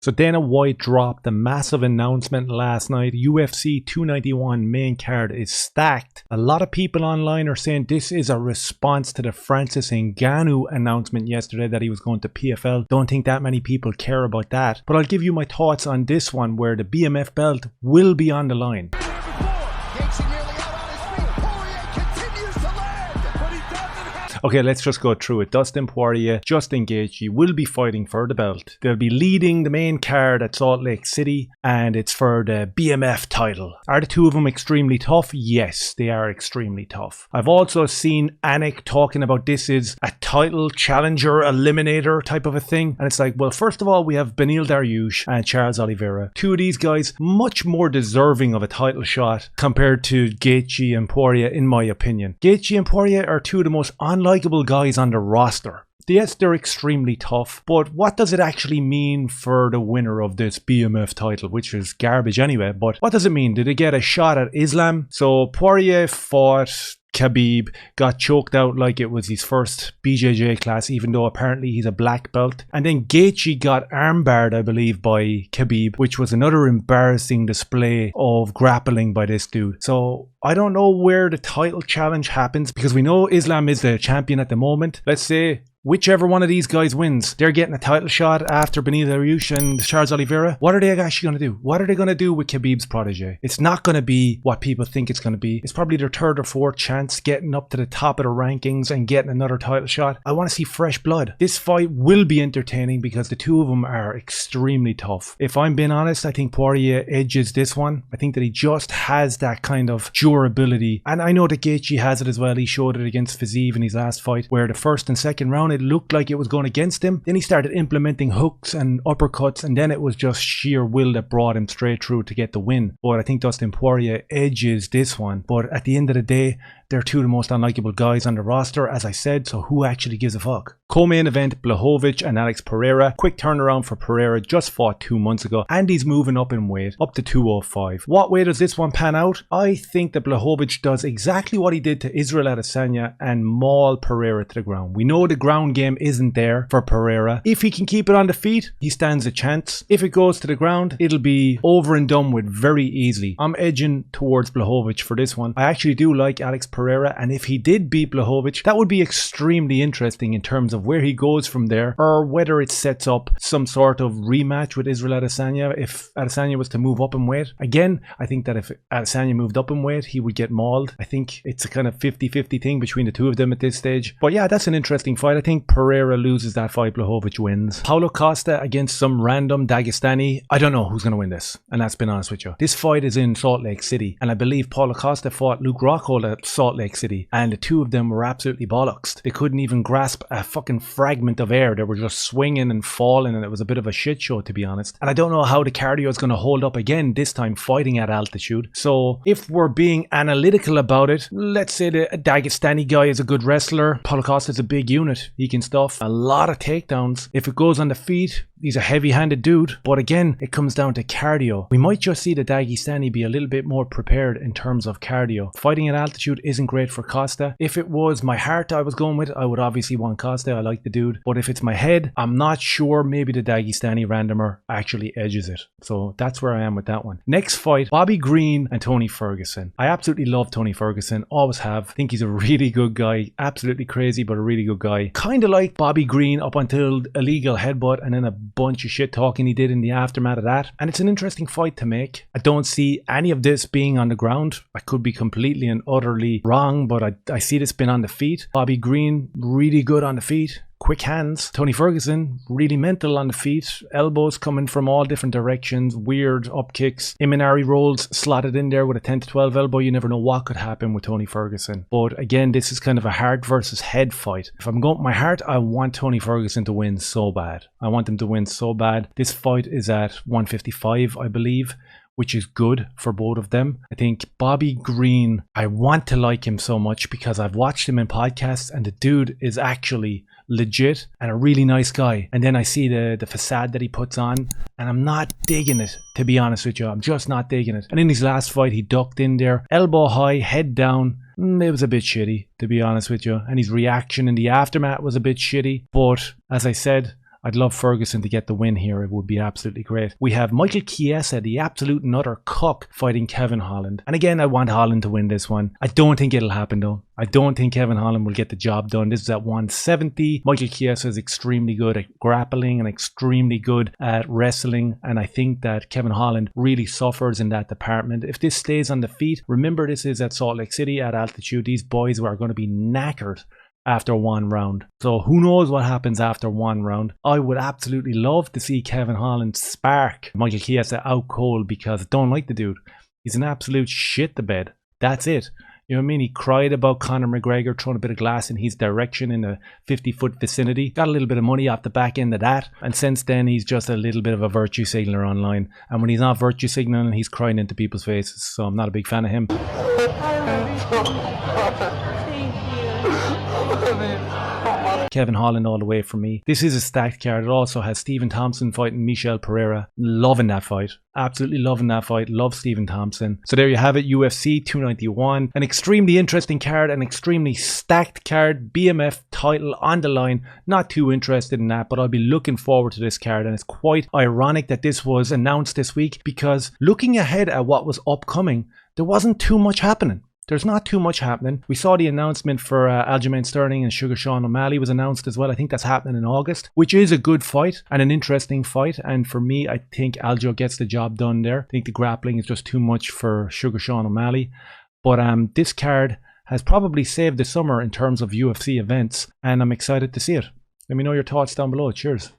So Dana White dropped a massive announcement last night. UFC 291 main card is stacked. A lot of people online are saying this is a response to the Francis Ngannou announcement yesterday that he was going to PFL. Don't think that many people care about that. But I'll give you my thoughts on this one where the BMF belt will be on the line. Okay, let's just go through it. Dustin Poirier, Justin Gaethje will be fighting for the belt. They'll be leading the main card at Salt Lake City, and it's for the BMF title. Are the two of them extremely tough? Yes, they are extremely tough. I've also seen Anik talking about this is a title challenger eliminator type of a thing. And it's like, well, first of all, we have Beneil Dariush and Charles Oliveira. Two of these guys much more deserving of a title shot compared to Gaethje and Poirier, in my opinion. Gaethje and Poirier are two of the most unlikable guys on the roster. Yes, they're extremely tough, but what does it actually mean for the winner of this BMF title, which is garbage anyway? But what does it mean? Did they get a shot at Islam? So Poirier fought Khabib, got choked out like it was his first BJJ class, even though apparently he's a black belt. And then Gaethje got armbarred, I believe, by Khabib, which was another embarrassing display of grappling by this dude. So I don't know where the title challenge happens, because we know Islam is the champion at the moment. Let's say whichever one of these guys wins, they're getting a title shot after Beneil Dariush and Charles Oliveira. What are they actually going to do? What are they going to do with Khabib's protege? It's not going to be what people think it's going to be. It's probably their third or fourth chance getting up to the top of the rankings and getting another title shot. I want to see fresh blood. This fight will be entertaining because the two of them are extremely tough. If I'm being honest, I think Poirier edges this one. I think that he just has that kind of durability. And I know that Gaethje has it as well. He showed it against Fiziev in his last fight, where the first and second round, it looked like it was going against him. Then he started implementing hooks and uppercuts, and then it was just sheer will that brought him straight through to get the win. But I think Dustin Poirier edges this one. But at the end of the day, they're two of the most unlikable guys on the roster, as I said, so who actually gives a fuck? Co-main event, Blachowicz and Alex Pereira. Quick turnaround for Pereira, just fought 2 months ago, and he's moving up in weight, up to 205. What way does this one pan out? I think that Blachowicz does exactly what he did to Israel Adesanya and maul Pereira to the ground. We know the ground game isn't there for Pereira. If he can keep it on the feet, he stands a chance. If it goes to the ground, it'll be over and done with very easily. I'm edging towards Blachowicz for this one. I actually do like Alex Pereira, and if he did beat Blachowicz, that would be extremely interesting in terms of where he goes from there, or whether it sets up some sort of rematch with Israel Adesanya if Adesanya was to move up in weight. Again, I think that if Adesanya moved up in weight, he would get mauled. I think it's a kind of 50-50 thing between the two of them at this stage. But yeah, that's an interesting fight. I think Pereira loses that fight, Blachowicz wins. Paulo Costa against some random Dagestani. I don't know who's going to win this, and that's been honest with you. This fight is in Salt Lake City, and I believe Paulo Costa fought Luke Rockhold at Salt Lake City, and the two of them were absolutely bollocks. They couldn't even grasp a fucking fragment of air. They were just swinging and falling, and it was a bit of a shit show, to be honest. And I don't know how the cardio is going to hold up again this time fighting at altitude. So if we're being analytical about it, let's say the Dagestani guy is a good wrestler. Paulo Costa is a big unit. He can stuff a lot of takedowns. If it goes on the feet, he's a heavy-handed dude. But again, it comes down to cardio. We might just see the Dagestani be a little bit more prepared in terms of cardio. Fighting at altitude isn't great for Costa. If it was my heart I was going with, I would obviously want Costa. I like the dude. But if it's my head, I'm not sure. Maybe the Dagestani randomer actually edges it. So that's where I am with that one. Next fight, Bobby Green and Tony Ferguson. I absolutely love Tony Ferguson. Always have. Think he's a really good guy. Absolutely crazy, but a really good guy. Kind of like Bobby Green up until illegal headbutt and then a bunch of shit talking he did in the aftermath of that. And it's an interesting fight to make. I don't see any of this being on the ground. I could be completely and utterly wrong, but I see this being on the feet. Bobby Green, really good on the feet. Quick hands. Tony Ferguson, really mental on the feet. Elbows coming from all different directions. Weird up kicks. Imanari rolls slotted in there with a 10 to 12 elbow. You never know what could happen with Tony Ferguson. But again, this is kind of a heart versus head fight. If I'm going with my heart, I want Tony Ferguson to win so bad. I want him to win so bad. This fight is at 155, I believe, which is good for both of them. I think Bobby Green, I want to like him so much because I've watched him in podcasts and the dude is actually legit and a really nice guy. And then I see the facade that he puts on and I'm not digging it, to be honest with you. I'm just not digging it. And in his last fight, he ducked in there, elbow high, head down. It was a bit shitty, to be honest with you. And his reaction in the aftermath was a bit shitty. But as I said, I'd love Ferguson to get the win here. It would be absolutely great. We have Michael Chiesa, the absolute nutter cuck, fighting Kevin Holland. And again, I want Holland to win this one. I don't think it'll happen though. I don't think Kevin Holland will get the job done. This is at 170. Michael Chiesa is extremely good at grappling and extremely good at wrestling. And I think that Kevin Holland really suffers in that department. If this stays on the feet, remember this is at Salt Lake City at altitude. These boys are going to be knackered after one round. So who knows what happens after one round. I would absolutely love to see Kevin Holland spark Michael Chiesa out cold because I don't like the dude. He's an absolute shit the bed. That's it. You know what I mean? He cried about Conor McGregor throwing a bit of glass in his direction in the 50-foot vicinity. Got a little bit of money off the back end of that. And since then, he's just a little bit of a virtue signaler online. And when he's not virtue signaling, he's crying into people's faces. So I'm not a big fan of him. Kevin Holland all the way for me. This is a stacked card. It also has Stephen Thompson fighting Michel Pereira. Loving that fight. Absolutely loving that fight. Love Stephen Thompson. So there you have it. UFC 291. An extremely interesting card. An extremely stacked card. BMF title on the line. Not too interested in that, but I'll be looking forward to this card. And it's quite ironic that this was announced this week because looking ahead at what was upcoming, there wasn't too much happening. There's not too much happening. We saw the announcement for Aljamain Sterling and Sugar Sean O'Malley was announced as well. I think that's happening in August, which is a good fight and an interesting fight. And for me, I think Aljo gets the job done there. I think the grappling is just too much for Sugar Sean O'Malley. But this card has probably saved the summer in terms of UFC events, and I'm excited to see it. Let me know your thoughts down below. Cheers.